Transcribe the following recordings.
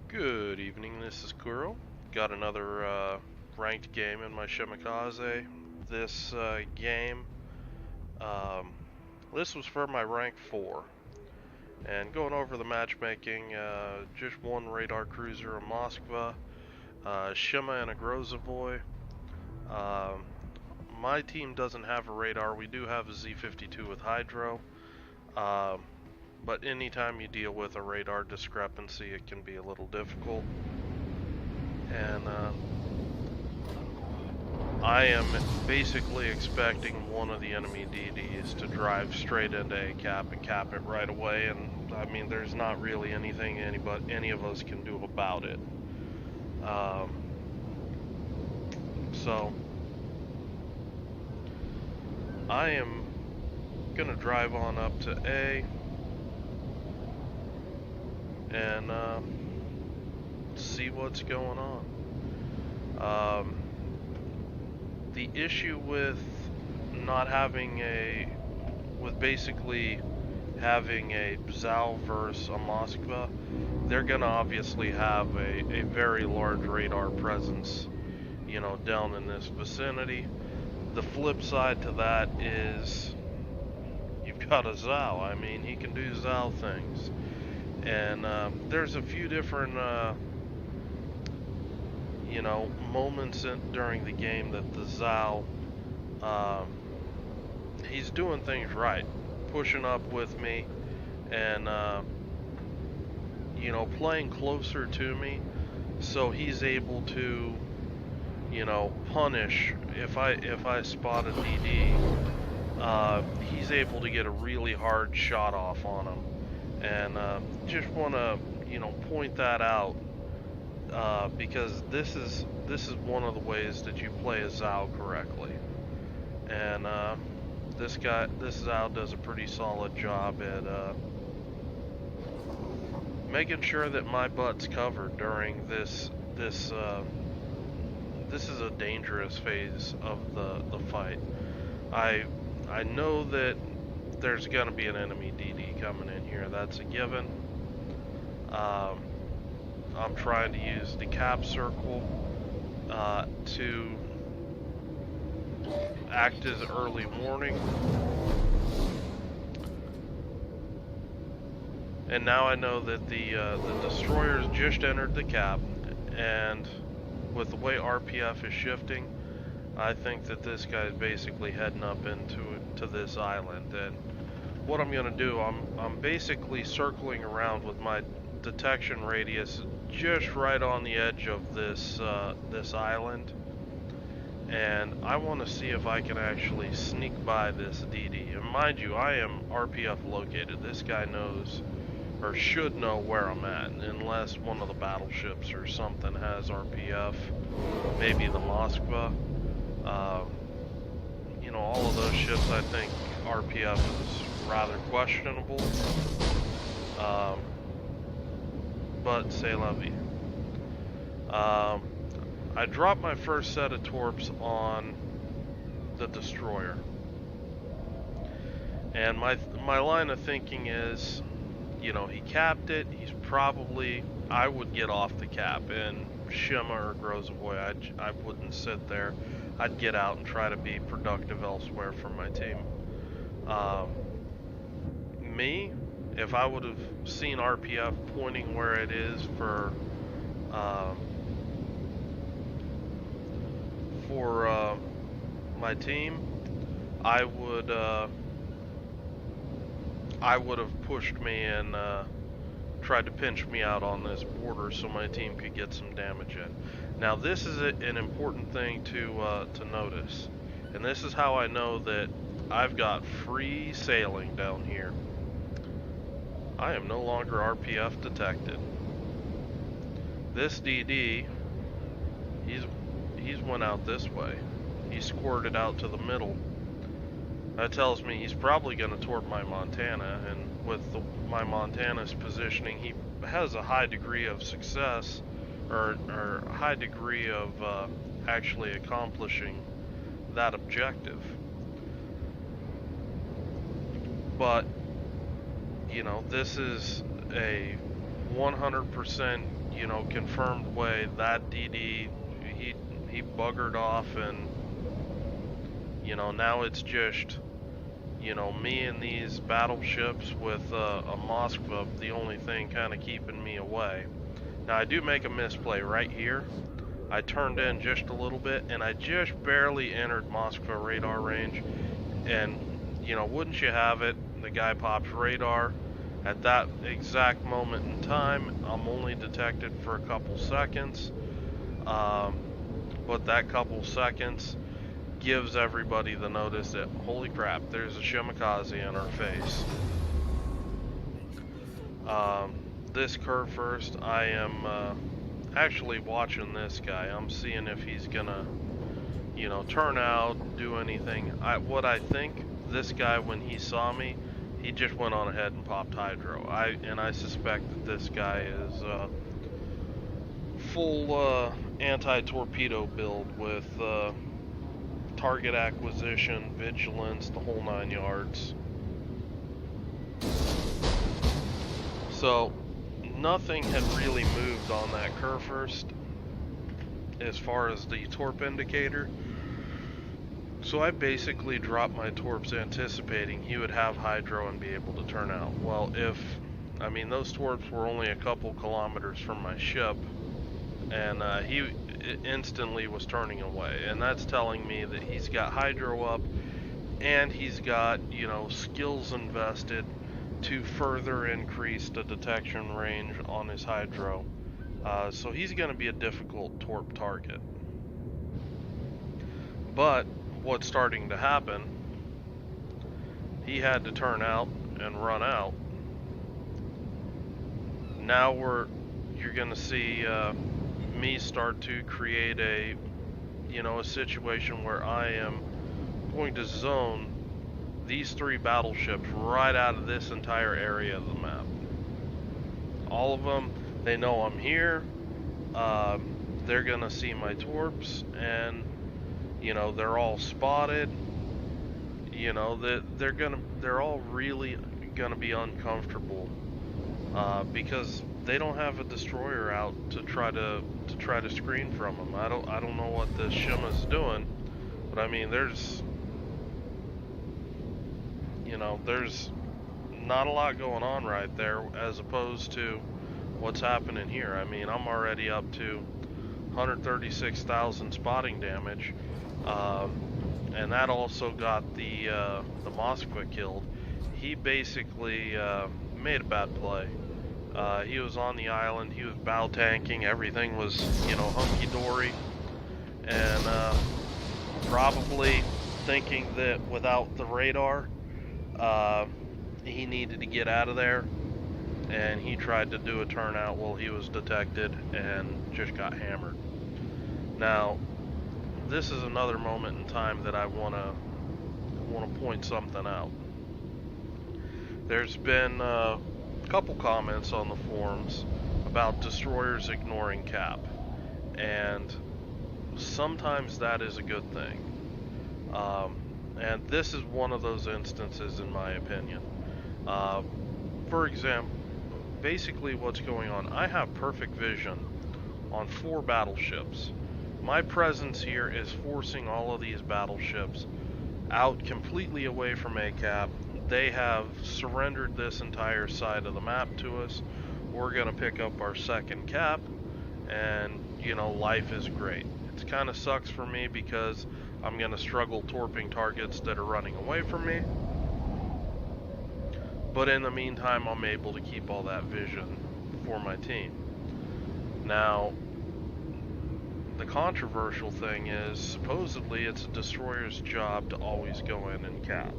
Good evening, this is Kuro. Got another ranked game in my Shimakaze. This game, um, this was for my rank 4. And going over the matchmaking, just one radar cruiser, a Moskva, Shima and a Grozovoy. Um, my team doesn't have a radar. We do have a Z52 with Hydro. Um, but anytime you deal with a radar discrepancy, it can be a little difficult. And I am basically expecting one of the enemy DDs to drive straight into a cap and cap it right away, and I mean, there's not really anything any of us can do about it. Um, so I am gonna drive on up to A and see what's going on. The issue with not having with basically having a Zal versus a Moskva, they're gonna obviously have a very large radar presence, you know, down in this vicinity. The flip side to that is you've got a Zal. I mean, he can do Zal things. And there's a few different you know, moments during the game that the Zal, he's doing things right, pushing up with me, and you know, playing closer to me, so he's able to, you know, punish if I spot a DD. He's able to get a really hard shot off on him, and just want to, you know, point that out. Because this is one of the ways that you play a Zal correctly, and this Zal does a pretty solid job at making sure that my butt's covered during this. This is a dangerous phase of the fight. I know that there's gonna be an enemy DD coming in here. That's a given. I'm trying to use the cap circle to act as early warning. And now I know that the destroyers just entered the cap, and with the way RPF is shifting, I think that this guy is basically heading up to this island. And what I'm gonna do, I'm basically circling around with my detection radius just right on the edge of this this island, and I want to see if I can actually sneak by this DD. And mind you, I am RPF located. This guy knows, or should know, where I'm at, unless one of the battleships or something has RPF, maybe the Moskva. You know, all of those ships, I think RPF is rather questionable. But c'est la vie. I dropped my first set of torps on the destroyer, and my line of thinking is, you know, he capped it. He's probably, I would get off the cap, and Shima or Grozovoy, I wouldn't sit there. I'd get out and try to be productive elsewhere for my team. Me, if I would have seen RPF pointing where it is for my team, I would have pushed me and tried to pinch me out on this border so my team could get some damage in. Now this is an important thing to notice, and this is how I know that I've got free sailing down here. I am no longer RPF detected. This DD, he's went out this way. He squirted out to the middle. That tells me he's probably going to torp my Montana, and with my Montana's positioning, he has a high degree of success, or high degree of actually accomplishing that objective. But, you know, this is a 100%, you know, confirmed way that DD, he buggered off, and, you know, now it's just, you know, me and these battleships with a Moskva, the only thing kind of keeping me away. Now, I do make a misplay right here. I turned in just a little bit, and I just barely entered Moskva radar range, and, you know, wouldn't you have it, the guy pops radar. At that exact moment in time, I'm only detected for a couple seconds, but that couple seconds gives everybody the notice that, holy crap, there's a Shimakaze in our face. This curve first, I am actually watching this guy. I'm seeing if he's gonna, you know, turn out, do anything. What I think, this guy, when he saw me, he just went on ahead and popped hydro. I suspect that this guy is full anti-torpedo build with target acquisition, vigilance, the whole 9 yards. So nothing had really moved on that curve first as far as the torp indicator. So I basically dropped my torps anticipating he would have hydro and be able to turn out. Well, I mean, those torps were only a couple kilometers from my ship, and he instantly was turning away, and that's telling me that he's got hydro up, and he's got, you know, skills invested to further increase the detection range on his hydro. So he's going to be a difficult torp target. But what's starting to happen, he had to turn out and run out. Now you're going to see me start to create a, you know, a situation where I am going to zone these 3 battleships right out of this entire area of the map. All of them, they know I'm here. They're gonna see my torps, and, you know, they're all spotted. You know, they're all really gonna be uncomfortable because they don't have a destroyer out to try to screen from them. I don't know what this Shima's doing, but I mean, there's not a lot going on right there as opposed to what's happening here. I mean, I'm already up to 136,000 spotting damage, and that also got the Moskva killed. He basically made a bad play. He was on the island, he was bow tanking, everything was, you know, hunky-dory, and probably thinking that without the radar, he needed to get out of there, and he tried to do a turnout while he was detected and just got hammered. Now, this is another moment in time that I want to point something out. There's been a couple comments on the forums about destroyers ignoring cap, and sometimes that is a good thing. And this is one of those instances, in my opinion. For example, basically what's going on, I have perfect vision on 4 battleships. My presence here is forcing all of these battleships out completely away from ACAP. They have surrendered this entire side of the map to us. We're going to pick up our second cap, and, you know, life is great. It kind of sucks for me because I'm going to struggle torping targets that are running away from me. But in the meantime, I'm able to keep all that vision for my team. Now, the controversial thing is, supposedly it's a destroyer's job to always go in and cap.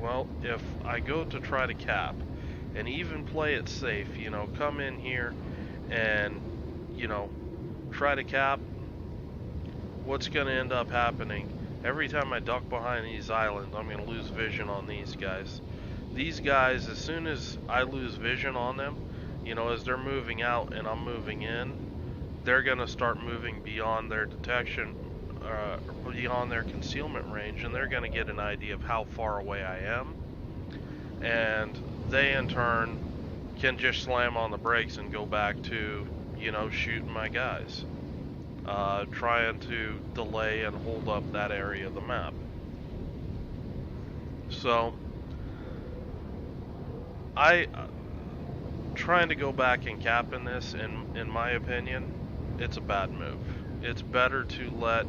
Well, if I go to try to cap, and even play it safe, you know, come in here and, you know, try to cap, what's going to end up happening? Every time I duck behind these islands, I'm going to lose vision on these guys. These guys, as soon as I lose vision on them, you know, as they're moving out and I'm moving in, they're going to start moving beyond their detection, beyond their concealment range, and they're going to get an idea of how far away I am. And they, in turn, can just slam on the brakes and go back to, you know, shooting my guys. Trying to delay and hold up that area of the map. So, trying to go back and cap in this, in my opinion, it's a bad move. It's better to let,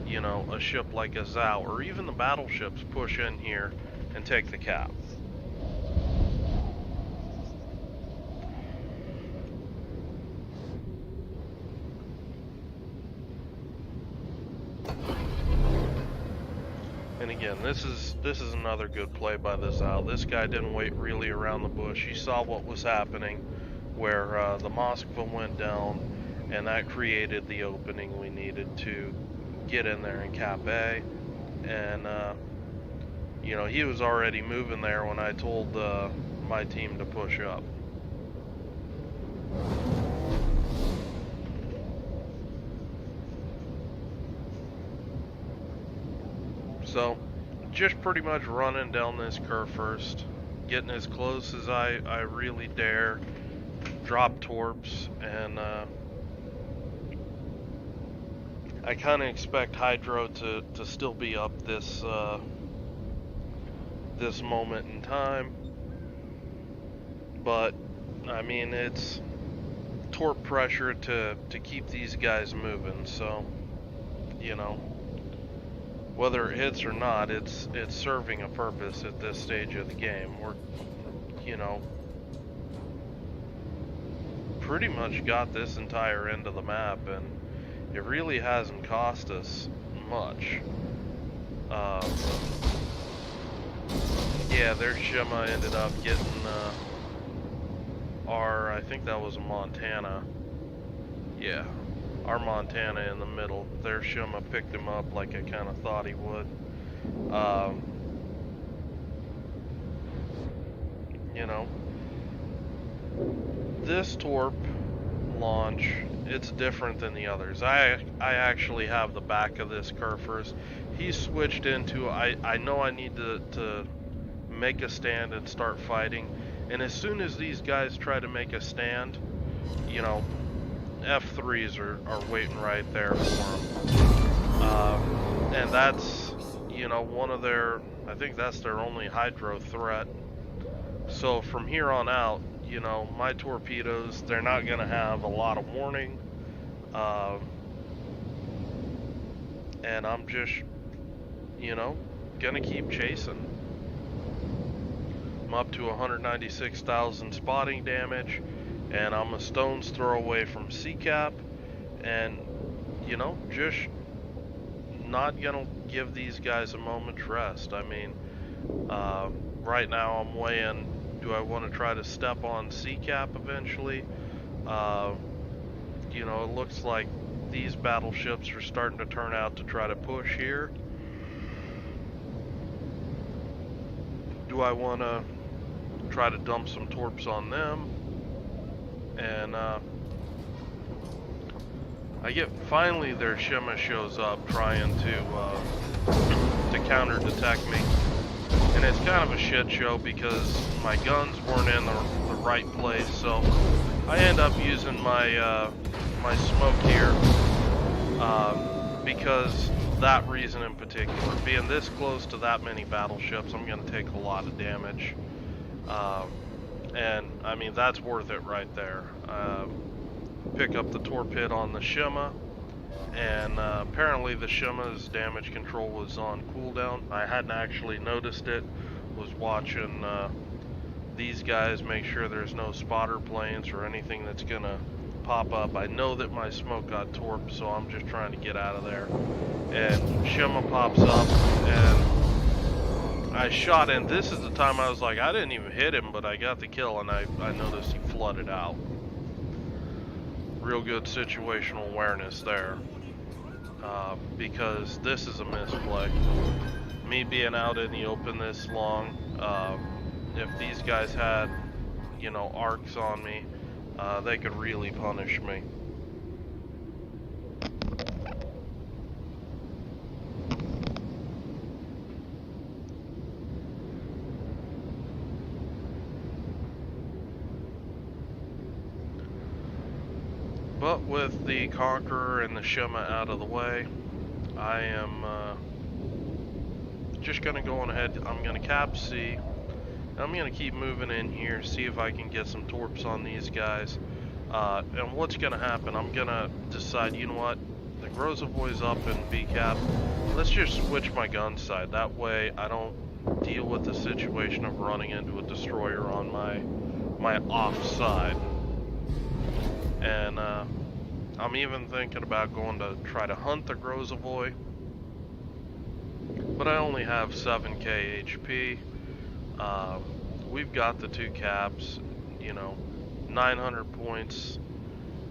you know, a ship like a Zhao or even the battleships push in here and take the cap. And again, this is another good play by the Zhao. This guy didn't wait really around the bush. He saw what was happening, where the Moskva went down, and that created the opening we needed to get in there and cap A. And you know, he was already moving there when I told my team to push up. So, just pretty much running down this curve first, getting as close as I really dare, drop torps, and I kind of expect Hydro to still be up this this moment in time, but I mean, it's torp pressure to keep these guys moving, so, you know, whether it hits or not, it's serving a purpose at this stage of the game. We're, you know, pretty much got this entire end of the map, and it really hasn't cost us much. Yeah, their Shima ended up getting our, I think that was a Montana. Yeah, our Montana in the middle. Their Shima picked him up like I kind of thought he would. You know, this torp launch, it's different than the others. I actually have the back of this curve first. He switched into, I know I need to make a stand and start fighting. And as soon as these guys try to make a stand, you know, F3s are waiting right there for them. And that's, you know, one of their, I think that's their only hydro threat. So from here on out, you know, my torpedoes, they're not going to have a lot of warning. And I'm just, you know, going to keep chasing. I'm up to 196,000 spotting damage, and I'm a stone's throw away from C-cap, and, you know, just not going to give these guys a moment's rest. I mean, right now I'm weighing, do I want to try to step on C-cap eventually? You know, it looks like these battleships are starting to turn out to try to push here. Do I want to try to dump some torps on them? And I get, finally their Shima shows up trying to counter detect me, and it's kind of a shit show because my guns weren't in the right place, so I end up using my my smoke here because that reason in particular, being this close to that many battleships, I'm going to take a lot of damage. And I mean, that's worth it right there. Pick up the torpedo on the Shima, and apparently the Shima's damage control was on cooldown. I hadn't actually noticed it. Was watching these guys make sure there's no spotter planes or anything that's gonna pop up. I know that my smoke got torped, so I'm just trying to get out of there. And Shima pops up, and I shot in. This is the time I was like, I didn't even hit him, but I got the kill, and I noticed he flooded out. Real good situational awareness there, because this is a misplay. Me being out in the open this long, if these guys had, you know, arcs on me, they could really punish me. But with the Conqueror and the Shima out of the way, I am just going to go on ahead. I'm going to cap C. I'm going to keep moving in here, see if I can get some torps on these guys. And what's going to happen, I'm going to decide, you know what, the Grozovoy's up in B cap. Let's just switch my gun side. That way I don't deal with the situation of running into a destroyer on my off side. And I'm even thinking about going to try to hunt the Grozovoy. But I only have 7k HP. We've got the 2 caps, you know, 900 points,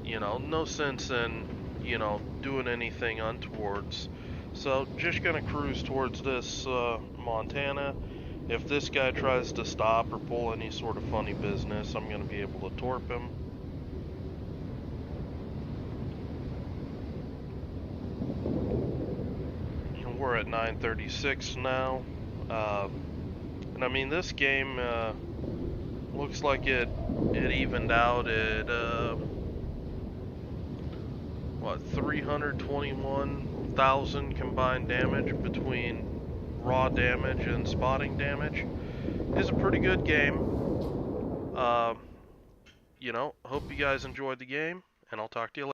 you know, no sense in, you know, doing anything untowards. So just gonna cruise towards this Montana. If this guy tries to stop or pull any sort of funny business, I'm gonna be able to torp him. And we're at 936 now. And I mean, this game looks like it evened out at what, 321,000 combined damage between raw damage and spotting damage. It's a pretty good game. You know, hope you guys enjoyed the game, and I'll talk to you later.